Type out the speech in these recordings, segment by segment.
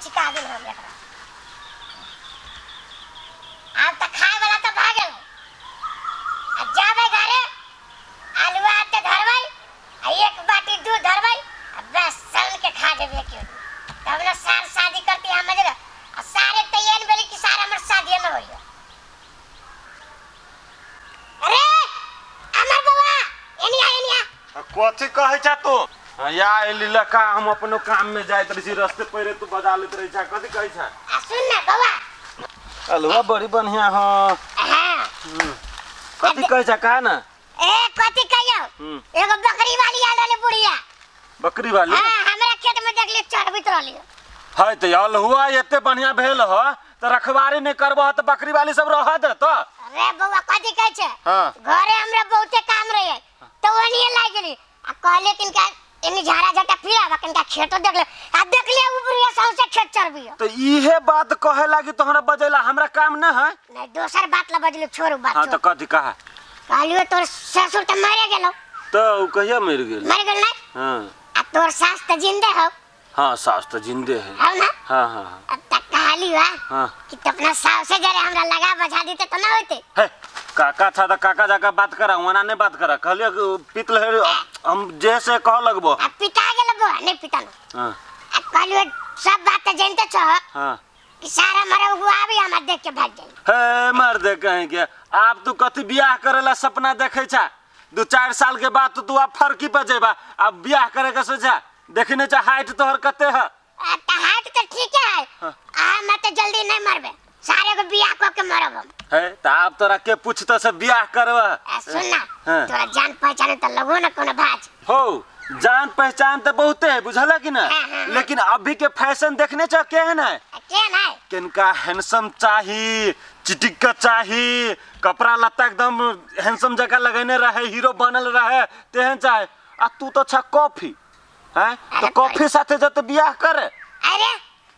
छिका देल हम एकरा अब त खाए वाला त भागल अब जाबे घरे आलूआ आटे धरबै आ एक बाटी दूध धरबै अब बस सन के खा देबे क्यों तब ना सार शादी करती हम जगह आ सारे तैयार बेली कि सारा हमर शादी न होइयो अरे अमर बाबा एनिया कथी कहै छ तू या एलिला का हम अपनो काम में जाइत रही रास्ते पहले तू बजा लेत रही छ कथी कहै छ सुन ना बाबा अलवा बड़ी बढ़िया ह हां कथी कहै छ का ना ए कथी कहियो एगो बकरी वाली आले बुढ़िया बकरी वाली हां हमरा खेत में देख ले चढ़बित रहली है त अलहुआ एते बढ़िया भेल ह त रखवारी नहीं करबह त बकरी वाली सब रह दे त अरे बाबा कथी कहै छ हां घरे हमरा बहुते काम रहे तो वनी लाग गेली आ कहले किनका एनी झाड़ा झटा फिरावा किनका खेतो देख ले आ देख ले बुढ़िया सौसे खेत चढ़बियो तो इहे बात कहे लागी तोहरा बजेला हमरा काम न है नहीं दोसर बात ला बजले छोड़ू बात हां त कथी कहा कहलियो तोर ससुर त मरे गेलो तो कहिया मर गेल नहीं हां आ तोर सास त जिंदे हो हां सास त जिंदे है हां ना हां हां अब तक कहलियो हां कि तो अपना सास से जरे हमरा लगा बजा देते तो ना होते है काका था त काका जाका बात करा वना ने बात करा कहलियो पितल हम जैसे कह लगबो अब पिता गेल बो नहीं पिता ना हां अब कहलियो सब बात त जानते छ हां कि सारा मरे हुआ भी हम देख के भाग जाई हे मर दे कहीं के आप तू कथी बियाह करेला सपना देखे छ 2-4 साल के बाद तू अब फरकी पे जेबा अब बियाह करे के सोचा देखने छ हाइट तोहर कते है त हाइट त ठीक है आ मैं तो जल्दी नहीं मरबे सारे को बियाह को के मरब हम है त आप तोरा के पूछता से बियाह करवा सुन ना तोरा जान पहचान त लगो ना कोनो भाज हो जान पहचान तो बहुते है बुझला कि ना लेकिन अभी के फैशन देखने छ केहन है केन है किनका हैंडसम चाही चिटिक्का चाही कपड़ा लत्ता एकदम हैंडसम जगह लगने रहे हीरो बनल रहे तेहन चाहे आ तू तो छ कॉफी हैं तो कॉफी साथे जत बियाह करे अरे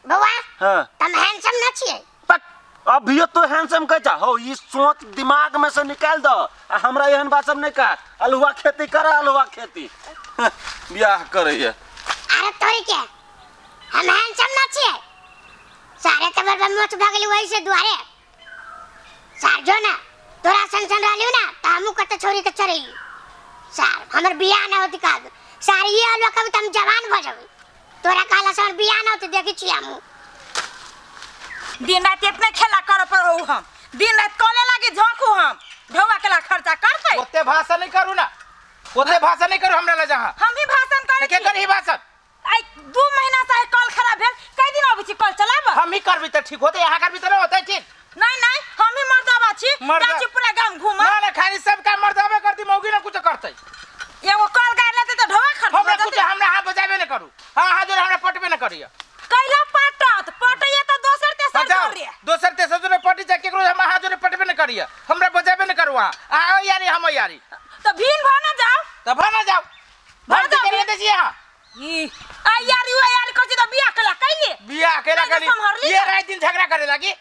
बउआ हां तुम हैंडसम न छिए अभी तो हैंडसम कह जा हो ई सोच दिमाग में से निकाल दो हमरा एहन बात सब नहीं का अलुआ खेती करे अलुआ खेती बियाह करे अरे तोरी के हम हैंडसम न छिए सारे तबर में मोच भागली वही से दुआरे सार जो ना तोरा संसन रहलियो ना त हमू कत छोरी के चरेली सार हमर बियाह ना होती का सार ये अलवा कब तुम जवान भ जाबे तोरा काला सर बियाह ना होती देखी छी हमू दिन रात इतने खेला कर पर हो हम दिन रात कोले लागे झोंकू हम ढोवा केला खर्चा करते ओते भाषण नहीं करू ना ओते भाषण नहीं करू हमरा ले जहां हम भी भाषण करे के करही भाषण आई 2 महीना से कल खराब भेल कई दिन अभी छी कल चलाब हम ही करबी त ठीक होते यहां करबी त न होते ठीक नहीं हम ही मर्दाबा छी ताची पूरा गांव घुमा ना खाली सब काम मर्दाबे करती मौगी ना कुछ करते एगो कल गाड़ लेते त ढोवा खर्चा हमरा कुछ हमरा हां बजाबे न करू हां हां जो हमरा पटबे न करियो कैला पाटत पटैया त दोसर तेसर करिए दोसर तेसर जो पटी जा केकरो हम हां जो पटबे न करियो हमरा बजाबे न करू आ यारी हम यारी त भीन भ न जाओ त भ न जाओ भर्ती करिए दे हां ई आ यारी वो यारी कछि त बियाह केला कैले बियाह केला कली ये रात दिन झगड़ा करे लगी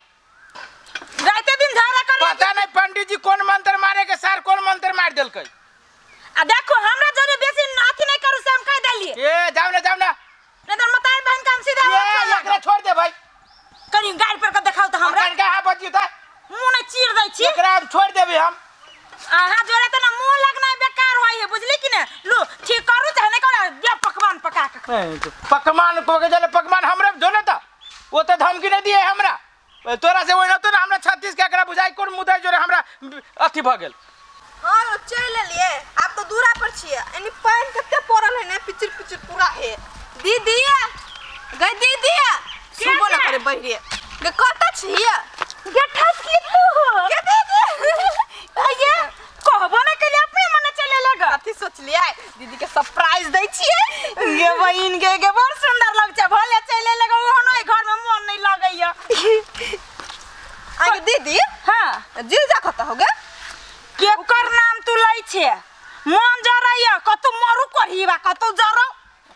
राते दिन झगड़ा करे पता नहीं पंडित जी कौन मंत्र मारे के सर कौन मंत्र मार देल कई आ देखो हमरा जरे बेसी नाथी नहीं करू से हम कह देलिए ए जाओ ना नहीं तो मताई बहन काम सीधा ये एकरा छोड़ दे भाई कनी गाड़ी पर का दिखाओ त हमरा कनका हां बजियो त मुंह ने चीर दै छी एकरा हम छोड़ देबे हम आहा जोरे त ना मुंह लगना बेकार होई है बुझली कि ने लो ठीक करू चाहे नहीं करू बे पकवान पका के पकवान को के जले पकवान हमरे जोने त वो त धमकी नहीं दिए हमरा तोरा से होई न तो हमरा 36 के एकरा बुझाई कोन मुदाई जोरे हमरा अथी भ गेल हां चल लिए आप तो दूरा पर छिए एनी पानी कते पड़ल है ने पिचर पूरा है दीदी गई दीदी सुबह न करे बहिरे गे कत छिए गे ठस की तू के दीदी ये कहबो न के लिए अपने मन चले लगा अथी सोच लिया दीदी के सरप्राइज दै छिए गे बहिन गे बड़ सुंदर लग छ भले चले लगा ओहनो घर में मन नहीं लगैया आगे दीदी हां जीजा खत हो गे केकर नाम तू लै छे मन जरैया कतु मरु करहीबा कतु जरो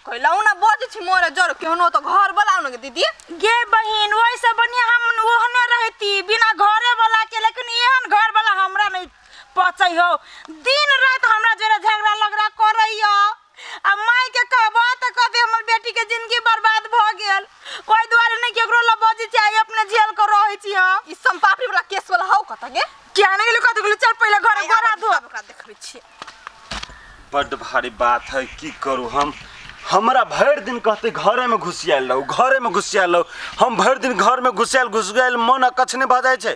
कहलाऊ ना बज छी मोरे जरो केहनो तो घर बोलाऊ न दीदी गे बहिन ओइ से बढ़िया हम ओहने रहती बिना घरे वाला के लेकिन एहन घर वाला हमरा नहीं पचै हो दिन रात हमरा जरे झगड़ा लगरा करैया आ माई के कहबो त कदे हमर बेटी के जिंदगी बर्बाद भ गेल ओइ द्वारे नहीं के भारी बात है की करूँ हम। हमरा भर दिन कहते घरे में घुसियाल रहो, घरे में घुसियाल रहो। हम भर दिन घर में घुसियाल मन अकछ नहीं भजाए छे।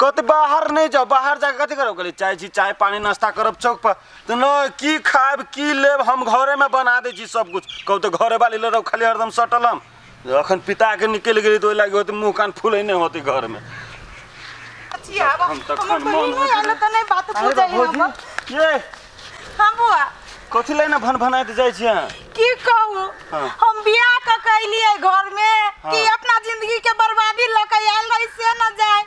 कहते बाहर नहीं जाओ, बाहर जाके कथी करो? कहली चाय छी, चाय पानी नाश्ता करब चौक पर। तो न की खाब की लेब, हम घरे में बना दे छी सब कुछ। कहू तो घरे वाली ले रहो खाली हरदम सटल हम। अखन पिता के निकल गई तो लगे होते मुंह कान फूले नहीं होते घर में। हम बात ये हम बुआ कथी लेना भन भनाइत जाय छी अहाँ? की कहूँ हम बियाह क कैलिए घर में कि अपना जिंदगी के बर्बादी लक आयल रही से न जाए।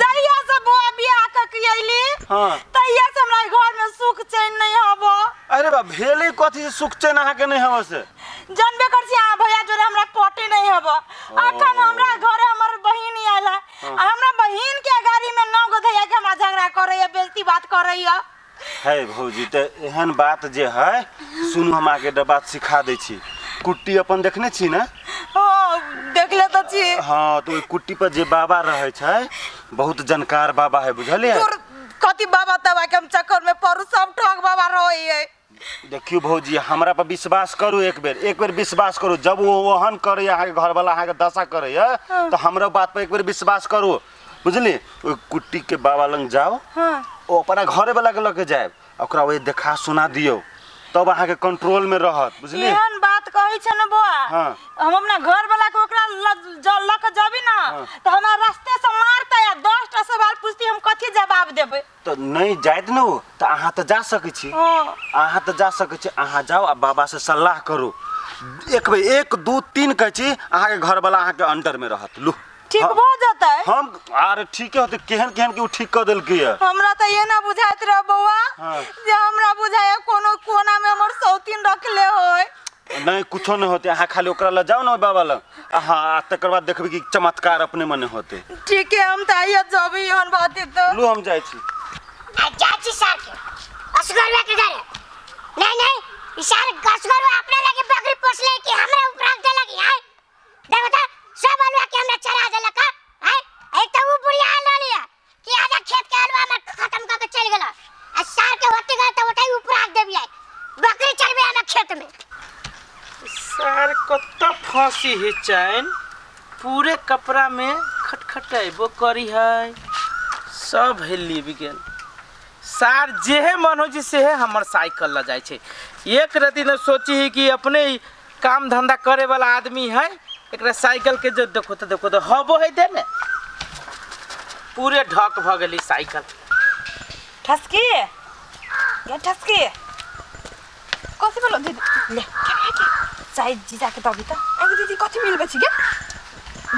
जहिया से बुआ बियाह क कैली तहिया से हमरा घर में सुख चैन नहीं हबो। अरे बा भेले कथी सुख चैन अहाँ के नहीं हबो से? जानबे कर छी आ भैया जोरे हमरा पटे नहीं हबो। अखन हमरा घरे हमर बहिन आइला, हमरा बहिन के गाड़ी में 9 गो धैया के हमरा झगड़ा करैया, बेइज्जती बात करैया। है भौजी तो एहन बात जे है सुनू, हम आगे बात सिखा दै छी। कुट्टी अपन देखने छी ना? हां देख ले त छी। हां तो कुट्टी पर जे बाबा रहे छै बहुत जानकार बाबा है, बुझलिए? तोर कथी बाबा तबा के हम चक्कर में पड़ू, सब ठग बाबा रही है। देखियो भौजी हमरा पर विश्वास करू, एक बेर विश्वास करू। जब वो ओहन करे अहाँ के घर वाला अहाँ के दशा करे तो हमरा बात पर एक बेर विश्वास करू, बुझली? ओ कुट्टी के बाबा लंग जाओ, ओ अपना घरे वाला के लके जाए, ओकरा वे देखा सुना दियो, तब अहाँ के कंट्रोल में रहत, बुझली? एहन बात कहै छ न बुआ, हम अपना घर वाला के ओकरा लक जाबी ना तो हमरा रास्ते से मारता या 10टा सवाल पूछती, हम कथि जवाब देबै? तो नहीं जायत न हो तो अहाँ तो जा सकै छी। अहाँ तो जा सकै छी, अहाँ जाओ आ बाबा से सलाह करू। एक बेर 1 2 3 कहै छी, अहाँ के घर वाला अहाँ के अंडर में रहत। लू ठीक हो जाता है। हम अरे ठीक होते केहन केहन के उ ठीक कर देलकै है। हमरा त ये ना बुझाइत रह बउआ जे हमरा बुझाय कोनो कोना में हमर सौतीन रखले होय। नहीं कुछो नहीं होते, अहाँ खाली ओकरा ल जाओ ना बाबा ल, अहाँ तकर बाद देखबे कि चमत्कार अपने मने होते। ठीक है हम ताइया जबी हन बात तो लू हम जाय छी। आ जा छी सर के असगरवा के घर। नहीं इशार असगरवा अपने लगे बकरी पोस ले कि हमरा ऊपर रख दे लगी है। देखो तो सब अलवा के हमरा चरा देलक है। एक तो वो बुढ़िया ले लिया कि आधा खेत के अलवा में खत्म करके चल गेला। आ सर के होते गए तो ओटाई ऊपर रख देबी है, बकरी चरबे हमरा खेत में। सर कत्ता फांसी है चैन, पूरे कपड़ा में खटखटाइबो करी है, सब हिली बिगेल। सार जेहे मन हो जी से हमर साइकिल ल जाय छे। एक रति न सोची है कि अपने काम धंधा करे वाला आदमी है, एकरा साइकिल के जो देखो तो हबो है दे ने, पूरे ढक भ गेली साइकिल। ठसकी ये ठसकी कथि बोलो दीदी? ले के चाय जीजा के दबी त अगे दीदी कथि मिलबे छी गे?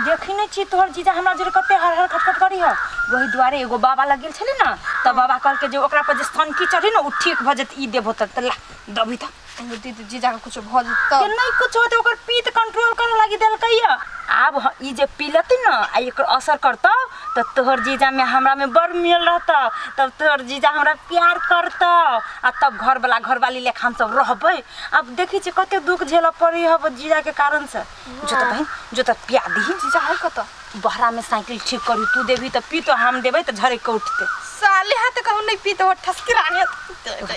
देखी नहीं छी तोहर जीजा हमरा जरे कते हर खटखट करी है। वही द्वारे एगो बाबा लग गेल छले ना, त बाबा कहल के जे ओकरा पर जे सनकी चढ़ी ना उ ठीक भ जत, ई देबो त ला दबी त। अगे दीदी जीजा के कुछ भ जत त नहीं कुछ होते ओकर पीत कंट्रोल करे लागी देल कहिया। अब ई जे पीलती ना आ एकर असर करता त तोहर जीजा में हमरा में बड़ मिल रहता, तब तोहर जीजा हमरा प्यार करता आ तब घर वाला घरवाली लेखा हम सब रहबै। अब देखी छी कते दुख झेल पड़ी है जीजा के कारण से। जो त बहन जो त पिया दी जीजा है कत बहरा में साइकिल ठीक करी, तू देबी त पी तो हम देबै त झरे के उठते। साले हाथ कहू नहीं पी तो ठसकी रानी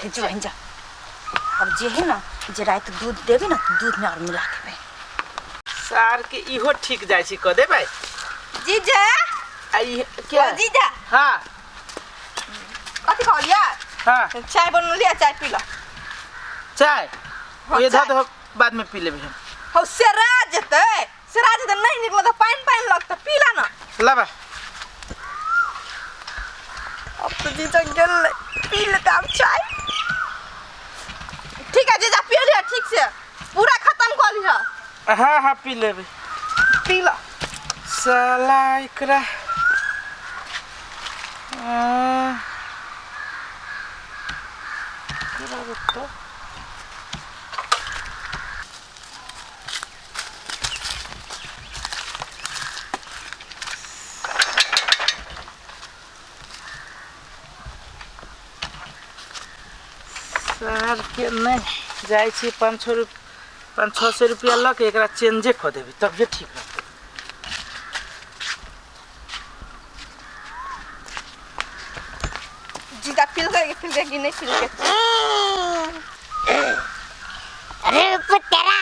जो बहन जा। अब जे है ना जे रात दूध देबी ना दूध में और मिला देबै। सार के इहो ठीक जाय छी क देबै जीजा। आई क्या जीजा हां कथि कहलिया? हां चाय बन लिया, चाय पी लो। चाय ये धा तो बाद में पी लेबे हम। हो सराज जते नहीं निकलो तो पानी लगता, पीला ना लाबा। अब तो जीजा गेल, पी लेते अब चाय। ठीक है जीजा पी लिया, ठीक से पूरा खत्म कर लिया। हाँ पी लेबे, पी लो। साला एकरा सर के नहीं जाय छी 500-600 रुपया लग एकरा चेंजे क देबी तब ये ठीक रहते। जीजा पील करके फिर कि नहीं पील के रूप तेरा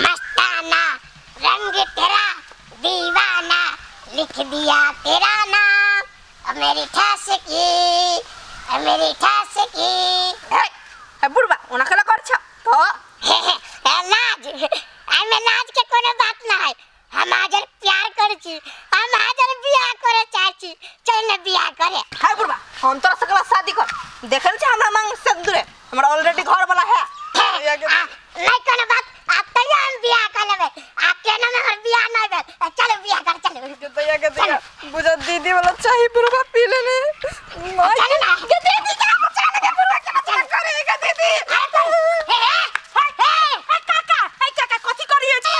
मस्ताना, रंग तेरा दीवाना, लिख दिया तेरा नाम, अब मेरी ठास की, अब मेरी ठास की। बुढ़वा ओना कला कर छ तो लाज आमे लाज के कोनो बात ना है। हम आजर प्यार कर छी, हम आजर बियाह करे चाहे छी, चल न बियाह करे। हाय बुढ़वा हम तोरा सकला शादी कर देखल छ हमरा मांग सिंदूर हमरा ऑलरेडी घर वाला है। नहीं कोनो बात आप तैया हम बियाह कर लेबे। आप केना में हमर बियाह नहीं भेल, चलो बियाह कर चलो। दैया के दैया बुझा दीदी वाला चाहिए बुढ़वा पी लेने चलो ना के दीदी का बचा के बुढ़वा के बचा करेगा दीदी। काका कथी करिए छी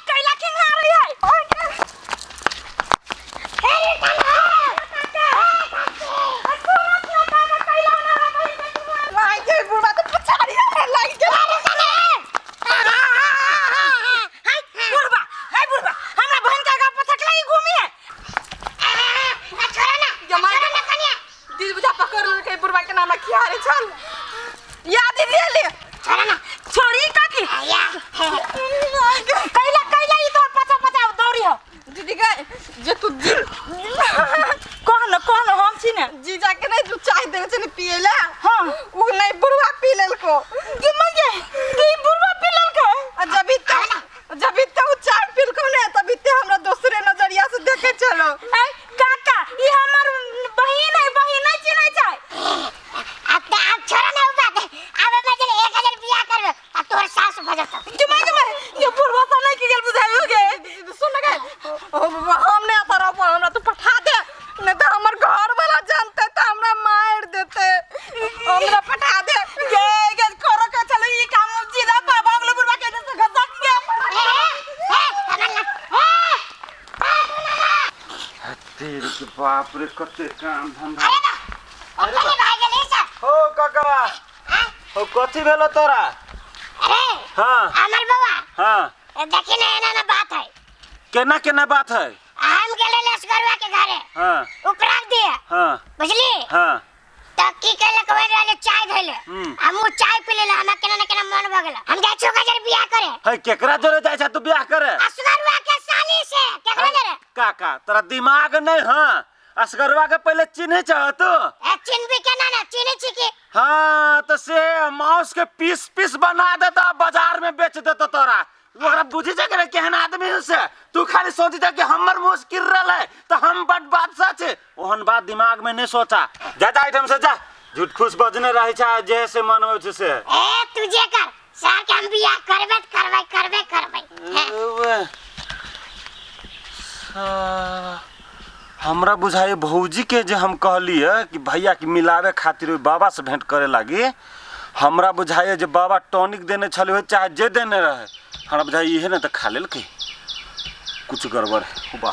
कैला की आ रही है लाग गई बुढ़वा तो पछाड़ी लाग गई बुढ़वा हमरा बहन का गा पछकला ही घूमी है। छोड़ा ना जमाई छोड़ा ना कनिया, दीदी बुझा पकड़ के बुढ़वा के नाम किया रे चल या दीदी ले छोड़ा ना छोड़ी काकी या कैला ई तोर पछा दौड़ी हो। दीदी गए जे तू कौन हम छी ने जी जाके नहीं तू चाय देने से पिएला हां वो नहीं बुढ़वा पी लेल को कि मगे तू बुढ़वा पिलल के जब वो चाय पील को ने तभी ते हमरा दूसरे नजरिया से देखे चलो ए काका ई हमर बहिन है चिन्है छै। अब छोड़ा ना बात, अब मैं जब 1000 बियाह करबे आ तोर सास भजत जमाई ये बुढ़वा सा नहीं कि गेल बुझाइयोगे सुन गए हम ने आता रहो हमरा तो पठा दे नहीं तो हमर घर वाला जानते तो हमरा मार देते हमरा पठा दे ये करो के चलो ई काम सीधा बागलो बुढ़वा के से घसक के तेरे के बाप रे कते काम धंधा। अरे भाई गेले सब। हो काका हो कथी भेलो तोरा? अरे हां हमर बाबा हां देखी ना एना बात है। केना बात है? हम गेले लश्करवा के घरे हां उपराग दिए हां बुझली हां त की कहले कहे रहले चाय धइले हम उ चाय पी लेला हमरा केना न केना मन भ गेल हम जाय छु गजर बियाह करे। है केकरा जोरे जाय छ तू बियाह करे? असगरवा के साली से केकरा जरे काका तोरा दिमाग नहीं हां असगरवा के पहले चिन्हे चाह तू ए चिन्ह केना ना चिन्ह छी की हां तो से मांस के पीस बना देता बाजार में बेच देता तोरा ओकरा बुझी जा करे केहन आदमी से तू खाली सोची जा कि हमर मुंह से गिर रहले तो हम बड़ बादशाह छे ओहन बात दिमाग में नहीं सोचा जा आइटम से जा झूठ खुश बजने रही छा जैसे मन हो से ए तुझे कर सा के हम बियाह करबे हमरा बुझाए भौजी के जे हम कहलिए कि भैया के मिलावे खातिर ओइ बाबा से भेंट करे लागी हमरा बुझाए जे बाबा टॉनिक देने छले चाहे जे देने रहे हमरा बुझाए इहे न त खा लेल के कुछ गड़बड़ है बा।